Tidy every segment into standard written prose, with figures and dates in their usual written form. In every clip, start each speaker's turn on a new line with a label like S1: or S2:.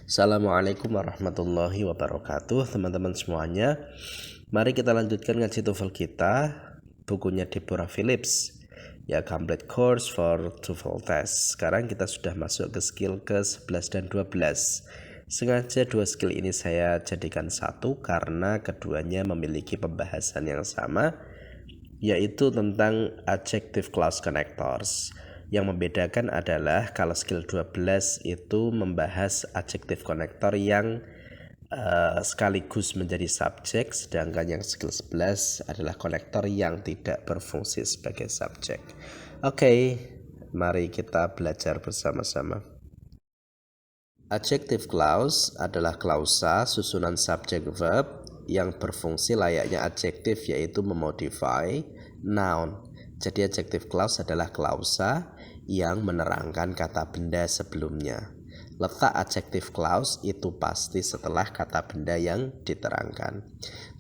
S1: Assalamualaikum warahmatullahi wabarakatuh, teman-teman semuanya. Mari kita lanjutkan ngaji TOEFL kita, bukunya Deborah Phillips, ya, Complete Course for TOEFL Test. Sekarang kita sudah masuk ke skill ke-11 dan 12. Sengaja dua skill ini saya jadikan satu karena keduanya memiliki pembahasan yang sama, yaitu tentang adjective clause connectors. Yang membedakan adalah kalau skill 12 itu membahas adjective connector yang sekaligus menjadi subjek, sedangkan yang skill 11 adalah konektor yang tidak berfungsi sebagai subjek. Oke, mari kita belajar bersama-sama. Adjective clause adalah klausa susunan subjek verb yang berfungsi layaknya adjektif, yaitu memodify noun. Jadi adjective clause adalah klausa yang menerangkan kata benda sebelumnya. Letak adjective clause itu pasti setelah kata benda yang diterangkan.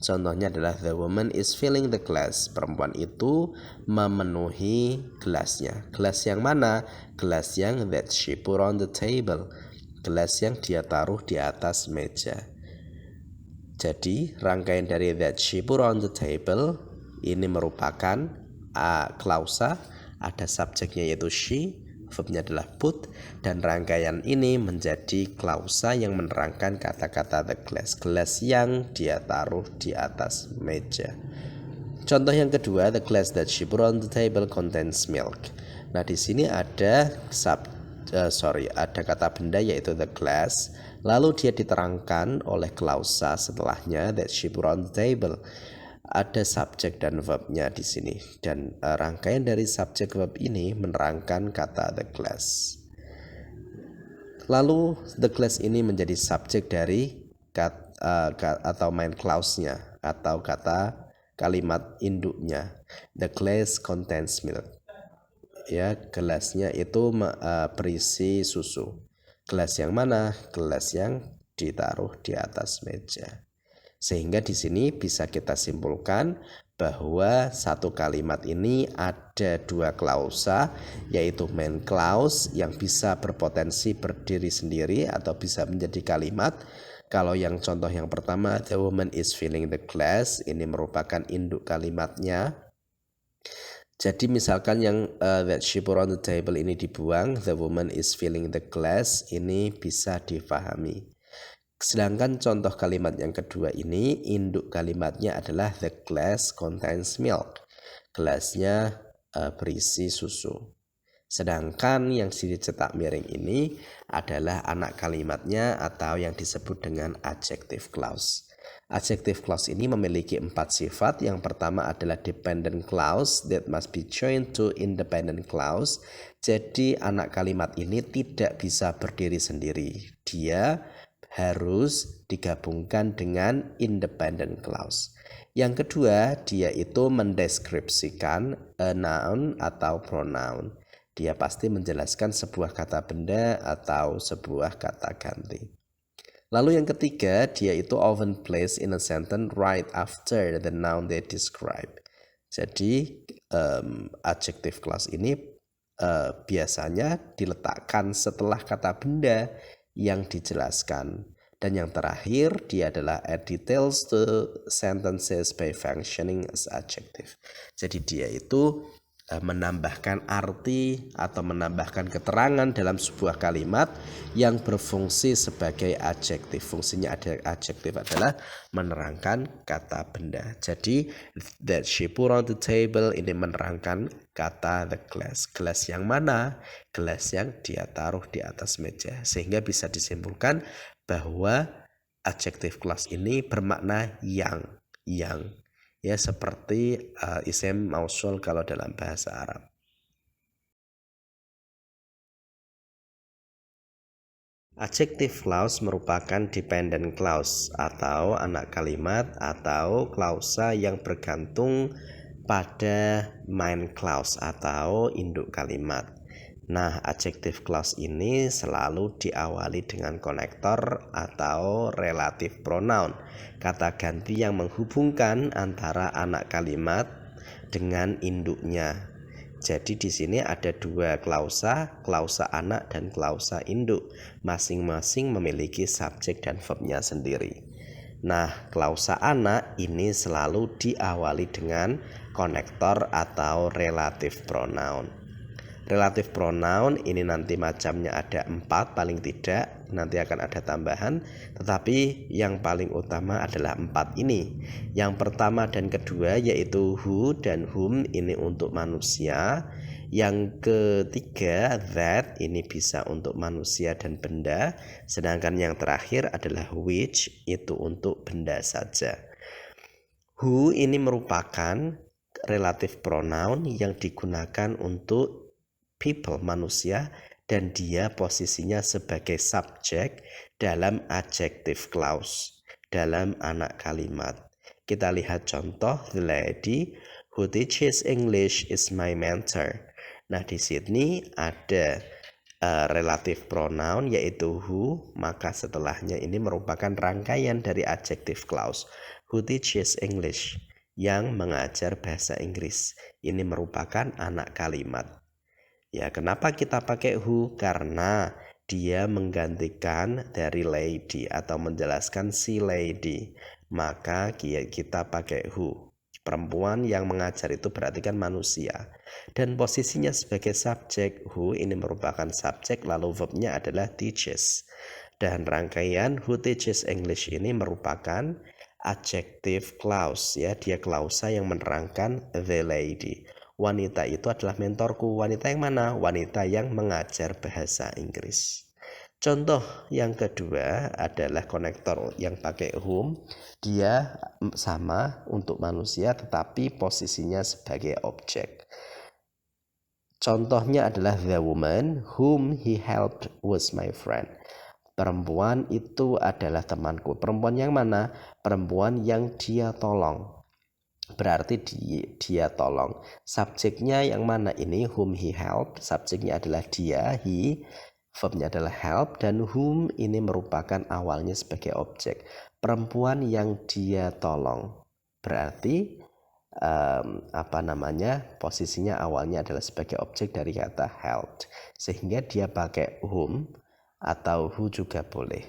S1: Contohnya adalah the woman is filling the glass. Perempuan itu memenuhi gelasnya. Gelas yang mana? Gelas yang that she put on the table. Gelas yang dia taruh di atas meja. Jadi rangkaian dari that she put on the table ini merupakan klausa, ada subjeknya yaitu she, verbnya adalah put, dan rangkaian ini menjadi klausa yang menerangkan kata-kata the glass, gelas yang dia taruh di atas meja. Contoh yang kedua, the glass that she put on the table contains milk. Nah, di sini ada ada kata benda yaitu the glass, lalu dia diterangkan oleh klausa setelahnya that she put on the table. Ada subjek dan verbnya di sini, dan rangkaian dari subjek verb ini menerangkan kata the glass. Lalu the glass ini menjadi subjek dari atau main clause-nya atau kata kalimat induknya. The glass contains milk. Ya, gelasnya itu berisi susu. Gelas yang mana? Gelas yang ditaruh di atas meja. Sehingga di sini bisa kita simpulkan bahwa satu kalimat ini ada dua klausa, yaitu main clause yang bisa berpotensi berdiri sendiri atau bisa menjadi kalimat. Kalau yang contoh yang pertama, the woman is filling the glass, ini merupakan induk kalimatnya. Jadi misalkan yang that she put on the table ini dibuang, the woman is filling the glass, ini bisa difahami. Sedangkan contoh kalimat yang kedua ini, induk kalimatnya adalah the glass contains milk. Gelasnya berisi susu. Sedangkan yang dicetak miring ini adalah anak kalimatnya atau yang disebut dengan adjective clause. Adjective clause ini memiliki 4 sifat. Yang pertama adalah dependent clause that must be joined to independent clause. Jadi anak kalimat ini tidak bisa berdiri sendiri. Dia harus digabungkan dengan independent clause. Yang kedua, dia itu mendeskripsikan a noun atau pronoun. Dia pasti menjelaskan sebuah kata benda atau sebuah kata ganti. Lalu yang ketiga, dia itu often placed in a sentence right after the noun they describe. Jadi adjective clause ini biasanya diletakkan setelah kata benda yang dijelaskan. Dan yang terakhir, dia adalah add details to sentences by functioning as adjective. Jadi dia itu menambahkan arti atau menambahkan keterangan dalam sebuah kalimat yang berfungsi sebagai adjektif. Fungsinya adjektif adalah menerangkan kata benda. Jadi that she put on the table ini menerangkan kata the glass. Gelas yang mana? Gelas yang dia taruh di atas meja. Sehingga bisa disimpulkan bahwa adjective clause ini bermakna yang. Ya, seperti isim mausul kalau dalam bahasa Arab. Adjective clause merupakan dependent clause atau anak kalimat atau klausa yang bergantung pada main clause atau induk kalimat. Nah, adjective clause ini selalu diawali dengan konektor atau relative pronoun, kata ganti yang menghubungkan antara anak kalimat dengan induknya. Jadi di sini ada dua klausa, klausa anak dan klausa induk. Masing-masing memiliki subjek dan verbnya sendiri. Nah, klausa anak ini selalu diawali dengan konektor atau relative pronoun. Relative pronoun ini nanti macamnya ada 4 paling tidak, nanti akan ada tambahan, tetapi yang paling utama adalah 4 ini. Yang pertama dan kedua yaitu who dan whom, ini untuk manusia. Yang ketiga that, ini bisa untuk manusia dan benda. Sedangkan yang terakhir adalah which, itu untuk benda saja. Who ini merupakan relative pronoun yang digunakan untuk people, manusia, dan dia posisinya sebagai subjek dalam adjective clause, dalam anak kalimat. Kita lihat contoh, the lady who teaches English is my mentor. Nah, di sini ada relative pronoun yaitu who, maka setelahnya ini merupakan rangkaian dari adjective clause. Who teaches English, yang mengajar bahasa Inggris. Ini merupakan anak kalimat. Ya, kenapa kita pakai who? Karena dia menggantikan dari lady atau menjelaskan si lady. Maka kita pakai who. Perempuan yang mengajar itu berarti kan manusia. Dan posisinya sebagai subjek, who ini merupakan subjek, lalu verbnya adalah teaches. Dan rangkaian who teaches English ini merupakan adjective clause, ya, dia klausa yang menerangkan the lady. Wanita itu adalah mentorku. Wanita yang mana? Wanita yang mengajar bahasa Inggris. Contoh yang kedua adalah konektor yang pakai whom. Dia sama untuk manusia tetapi posisinya sebagai objek. Contohnya adalah the woman whom he helped was my friend. Perempuan itu adalah temanku. Perempuan yang mana? Perempuan yang dia tolong. Berarti dia tolong. Subjeknya yang mana ini? Whom he helped. Subjeknya adalah dia, he. Verbnya adalah help. Dan whom ini merupakan awalnya sebagai objek. Perempuan yang dia tolong. Berarti posisinya awalnya adalah sebagai objek dari kata helped. Sehingga dia pakai whom atau who juga boleh.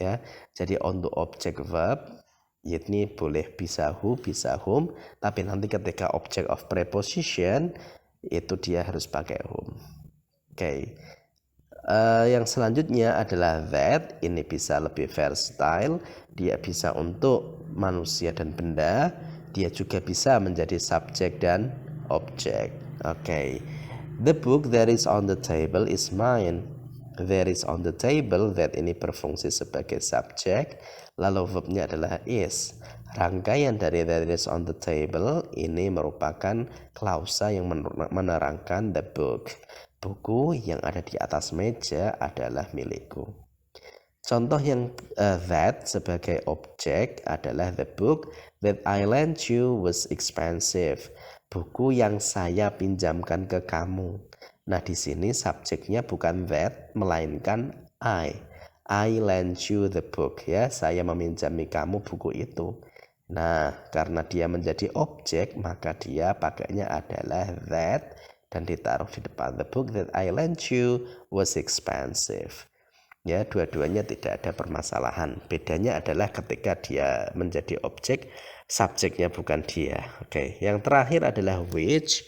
S1: Ya, jadi untuk objek verb ini boleh bisa who, bisa whom, tapi nanti ketika object of preposition itu dia harus pakai whom. Oke. Yang selanjutnya adalah that. Ini bisa lebih versatile. Dia bisa untuk manusia dan benda. Dia juga bisa menjadi subjek dan objek. Oke. The book that is on the table is mine. That is on the table, that ini berfungsi sebagai subjek, lalu verbnya adalah is. Rangkaian dari that is on the table ini merupakan klausa yang menerangkan the book. Buku yang ada di atas meja adalah milikku. Contoh yang that sebagai objek adalah the book that I lent you was expensive. Buku yang saya pinjamkan ke kamu. Nah, di sini subjeknya bukan that, melainkan I. I lent you the book, ya. Saya meminjami kamu buku itu. Nah, karena dia menjadi objek, maka dia pakainya adalah that dan ditaruh di depan. The book that I lent you was expensive. Ya, dua-duanya tidak ada permasalahan. Bedanya adalah ketika dia menjadi objek, subjeknya bukan dia. Oke, yang terakhir adalah which.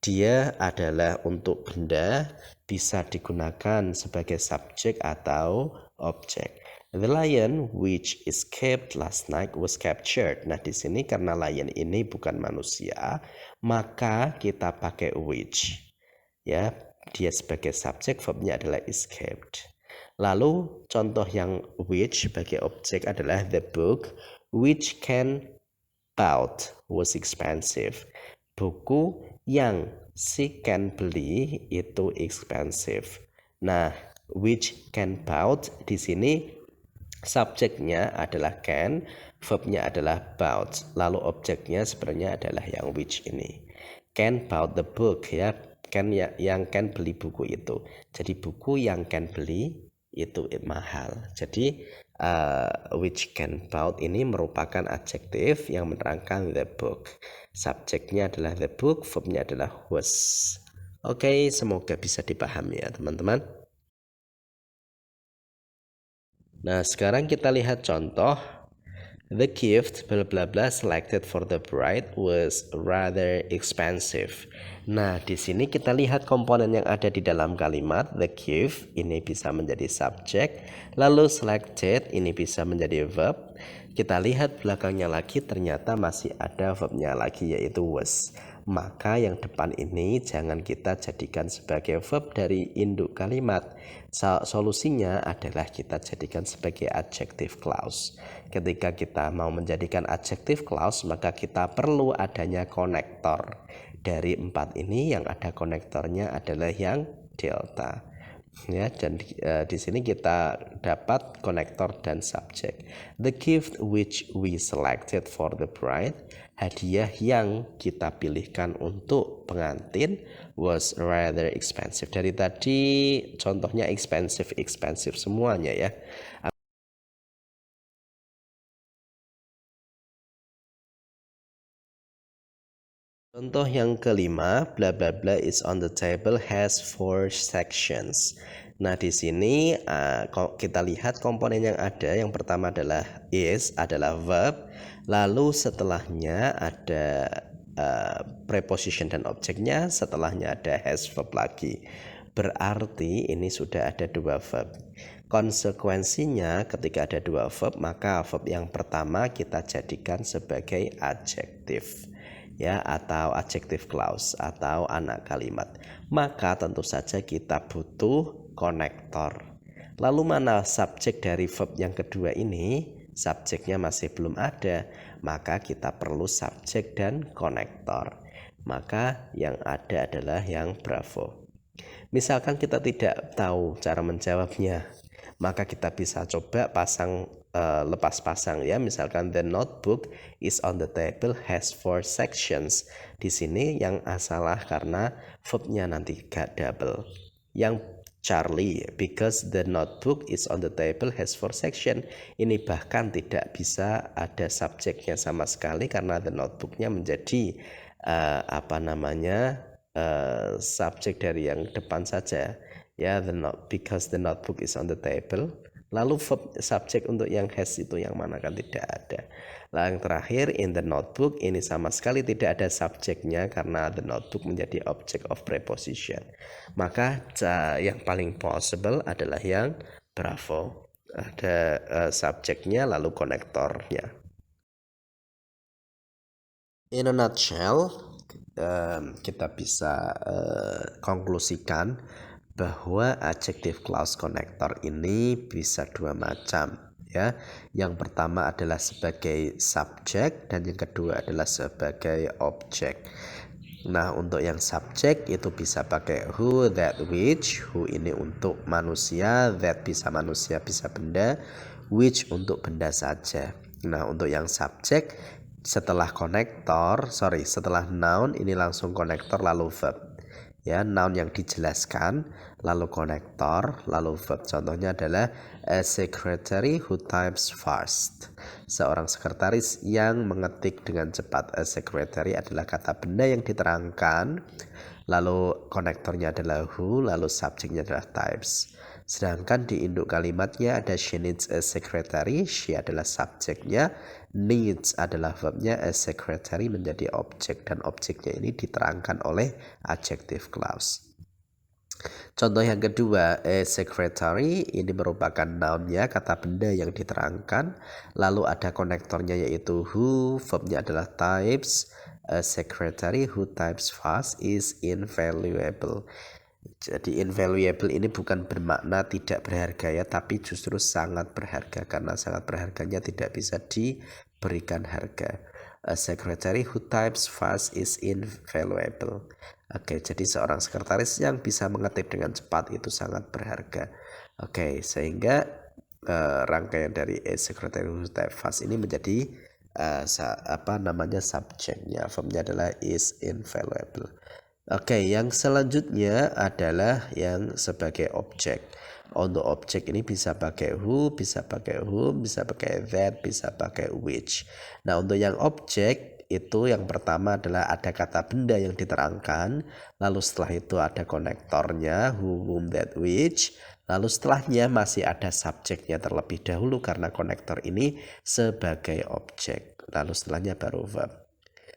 S1: Dia adalah untuk benda, bisa digunakan sebagai subjek atau objek. The lion which escaped last night was captured. Nah, di sini karena lion ini bukan manusia, maka kita pakai which. Ya, dia sebagai subjek, verbnya adalah escaped. Lalu contoh yang which sebagai objek adalah the book which Ken bought was expensive. Buku yang si Ken beli itu expensive. Nah, which Ken bought di sini subjeknya adalah Ken, verbnya adalah bought, lalu objeknya sebenarnya adalah yang which ini. Ken bought the book, ya. Ken yang Ken beli buku itu. Jadi buku yang Ken beli itu mahal. Jadi which Ken bought ini merupakan adjektif yang menerangkan the book. Subjeknya adalah the book, verbnya adalah was. Oke, semoga bisa dipahami ya teman-teman. Nah, sekarang kita lihat contoh. The gift blah blah blah selected for the bride was rather expensive. Nah, di sini kita lihat komponen yang ada di dalam kalimat. The gift ini bisa menjadi subjek, lalu selected ini bisa menjadi verb. Kita lihat belakangnya lagi, ternyata masih ada verbnya lagi, yaitu was. Maka yang depan ini jangan kita jadikan sebagai verb dari induk kalimat. Solusinya adalah kita jadikan sebagai adjective clause. Ketika kita mau menjadikan adjective clause, maka kita perlu adanya konektor. Dari 4 ini yang ada konektornya adalah yang delta. Ya, dan di sini kita dapat konektor dan subjek. The gift which we selected for the bride, hadiah yang kita pilihkan untuk pengantin, was rather expensive. Dari tadi contohnya expensive semuanya ya. Contoh yang kelima, bla bla bla is on the table has 4 sections. Nah, di sini kita lihat komponen yang ada. Yang pertama adalah is, adalah verb. Lalu setelahnya ada preposition dan objeknya, setelahnya ada has verb lagi. Berarti ini sudah ada 2 verb. Konsekuensinya ketika ada 2 verb, maka verb yang pertama kita jadikan sebagai adjektif ya, atau adjective clause atau anak kalimat. Maka tentu saja kita butuh konektor. Lalu mana subjek dari verb yang kedua ini? Subjeknya masih belum ada, maka kita perlu subjek dan konektor. Maka yang ada adalah yang bravo. Misalkan kita tidak tahu cara menjawabnya, maka kita bisa coba pasang lepas pasang ya. Misalkan the notebook is on the table has 4 sections. Di sini yang salah karena verbnya nanti gak double. Yang Charlie, because the notebook is on the table has 4 section. Ini bahkan tidak bisa ada subjeknya sama sekali karena the notebooknya menjadi subjek dari yang depan saja ya, because the notebook is on the table. Lalu verb subjek untuk yang has itu yang mana, kan tidak ada. Lalu yang terakhir in the notebook, ini sama sekali tidak ada subjeknya karena the notebook menjadi object of preposition. Maka yang paling possible adalah yang bravo, ada subjeknya lalu konektornya. In a nutshell, kita bisa konklusikan bahwa adjective clause connector ini bisa 2 macam ya. Yang pertama adalah sebagai subjek dan yang kedua adalah sebagai objek. Nah, untuk yang subjek itu bisa pakai who, that, which. Who ini untuk manusia, that bisa manusia, bisa benda, which untuk benda saja. Nah, untuk yang subjek setelah noun ini langsung konektor lalu verb. Ya, noun yang dijelaskan lalu konektor lalu verb. Contohnya adalah a secretary who types fast. Seorang sekretaris yang mengetik dengan cepat. A secretary adalah kata benda yang diterangkan, lalu konektornya adalah who, lalu subjeknya adalah types. Sedangkan di induk kalimatnya ada she needs a secretary, she adalah subjeknya, needs adalah verbnya, a secretary menjadi objek dan objeknya ini diterangkan oleh adjective clause. Contoh yang kedua, a secretary ini merupakan nounnya, kata benda yang diterangkan, lalu ada konektornya yaitu who, verbnya adalah types. A secretary who types fast is invaluable. Jadi invaluable ini bukan bermakna tidak berharga ya, tapi justru sangat berharga karena sangat berharganya tidak bisa diberikan harga. A secretary who types fast is invaluable. Oke, jadi seorang sekretaris yang bisa mengetik dengan cepat itu sangat berharga. Oke, sehingga rangkaian dari a secretary who types fast ini menjadi subjeknya. Verbnya adalah is invaluable. Oke, yang selanjutnya adalah yang sebagai objek. Untuk objek ini bisa pakai who, bisa pakai whom, bisa pakai that, bisa pakai which. Nah, untuk yang objek itu yang pertama adalah ada kata benda yang diterangkan, lalu setelah itu ada konektornya who, whom, that, which, lalu setelahnya masih ada subjeknya terlebih dahulu karena konektor ini sebagai objek, lalu setelahnya baru verb.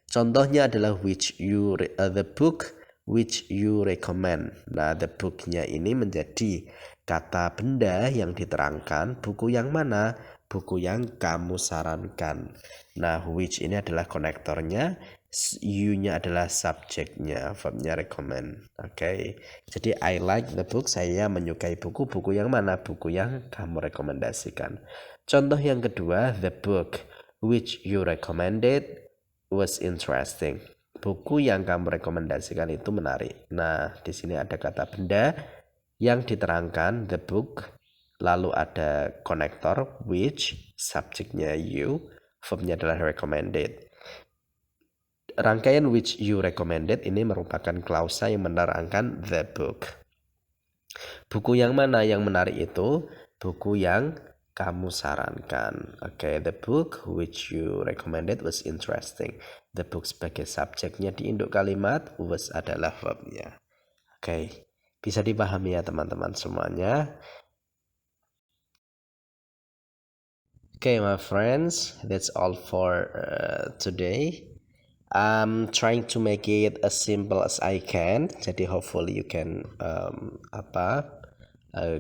S1: Contohnya adalah the book which you recommend. Nah, the book-nya ini menjadi kata benda yang diterangkan, buku yang mana? Buku yang kamu sarankan. Nah, which ini adalah konektornya, you-nya adalah subjeknya, verbnya recommend. Oke. Jadi I like the book, saya menyukai buku yang mana? Buku yang kamu rekomendasikan. Contoh yang kedua, the book which you recommended was interesting. Buku yang kamu rekomendasikan itu menarik. Nah, di sini ada kata benda yang diterangkan, the book, lalu ada konektor which, subjeknya you, verbnya adalah recommended. Rangkaian which you recommended ini merupakan klausa yang menerangkan the book. Buku yang mana yang menarik itu? Buku yang kamu sarankan. Oke, the book which you recommended was interesting. The book sebagai subjeknya di induk kalimat, was adalah verbnya. Oke, bisa dipahami ya teman-teman semuanya. Okay, my friends, that's all for today. I'm trying to make it as simple as I can. Jadi hopefully you can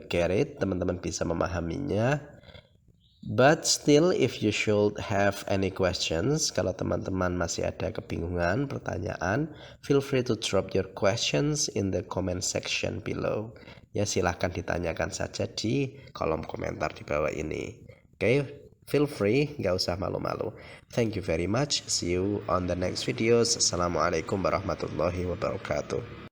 S1: get it. Teman-teman bisa memahaminya. But still, if you should have any questions, kalau teman-teman masih ada kebingungan, pertanyaan, feel free to drop your questions in the comment section below. Ya, silahkan ditanyakan saja di kolom komentar di bawah ini. Okay, feel free, gak usah malu-malu. Thank you very much. See you on the next videos. Assalamualaikum warahmatullahi wabarakatuh.